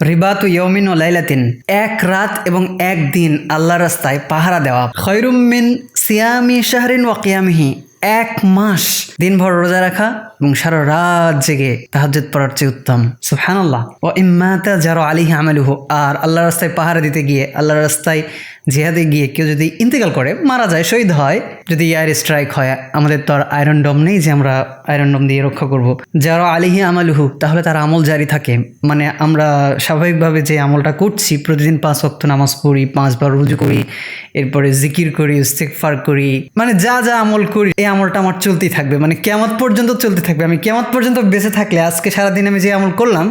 রিবাতু ইয়াউমিন ওয়া লাইলাতিন, এক রাত এবং এক দিন আল্লাহর রাস্তায় পাহারা দেওয়া, খায়রুম মিন সিয়ামি শাহরিন ওয়া কিয়ামিহি, এক মাস দিনভর রোজা রাখা এবং সারা রাত জেগে তাহাজ্জুদ পড়ার চেয়ে উত্তম। সুবহানাল্লাহ। ওয়া ইম্মাতা জারা আলাইহি আমালুহু, আর আল্লাহর রাস্তায় পাহারা দিতে গিয়ে, আল্লাহর রাস্তায় জিহাদে গিয়ে কেউ যদি ইন্তেকাল করে, মারা যায়, শহীদ হয়, যদি এয়ার স্ট্রাইক হয়, আমাদের তো আর আয়রন ডোম নেই যে আমরা আয়রন ডোম দিয়ে রক্ষা করব, যারা আলিহি আমালুহু, তাহলে তার আমল জারি থাকে। মানে আমরা স্বাভাবিকভাবে যে আমলটা করছি, প্রতিদিন 5 ওয়াক্ত নামাজ পড়ি, 5 বার রুজু করি, এরপরে জিকির করি, ইস্তিগফার করি, মানে যা যা আমল করি এই আমলটা আমার চলতেই থাকবে, মানে কিয়ামত পর্যন্ত চলতে থাকবে। আমি কিয়ামত পর্যন্ত বেঁচে থাকলে আজকে সারাদিন আমি যে আমল করলাম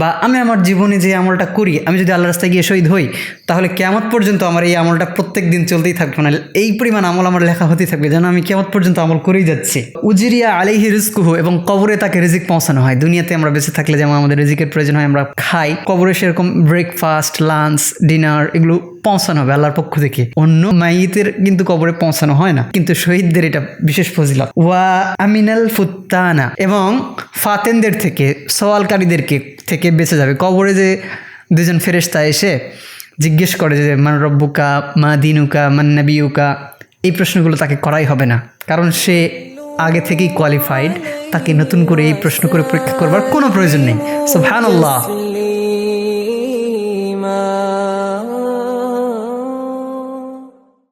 বা আমি আমার জীবনে যে আমলটা করি, আমি যদি আল্লাহর রাস্তায় গিয়ে শহীদ হই, তাহলে কিয়ামত পর্যন্ত আমার এই আমলটা প্রত্যেক দিন চলতেই থাকবে, মানে এই পরিমাণ আমল আমার লেখা হতেই থাকবে, যেন আমি কিয়ামত পর্যন্ত আমল করেই যাচ্ছি। উজিরিয়া আলাইহি রিজকুহু, এবং কবরে তাকে রিজিক পৌঁছানো হয়। দুনিয়াতে আমরা বেঁচে থাকলে যেমন আমাদের রিজিকের প্রয়োজন হয়, আমরা খাই, কবরে সেরকম ব্রেকফাস্ট, লাঞ্চ, ডিনার এগুলো পৌঁছানো হবে আল্লাহর পক্ষ থেকে। অন্য মাইয়িতের কিন্তু কবরে পৌঁছানো হয় না, কিন্তু শহীদদের এটা বিশেষ ফজিলত। ওয়া আমিনাল ফুত্তানা, এবং ফাতেনদের থেকে, সওয়ালকারীদেরকে থেকে বেঁচে যাবে। কবরে যে দুজন ফেরেশতা এসে জিজ্ঞেস করে যে মান রব্বুকা, মা দিনুকা, মান নাবিয়ুকা, এই প্রশ্নগুলো তাকে করাই হবে না, কারণ সে আগে থেকেই কোয়ালিফাইড। তাকে নতুন করে এই প্রশ্ন করে পরীক্ষা করবার কোনো প্রয়োজন নেই। সুবহানাল্লাহ।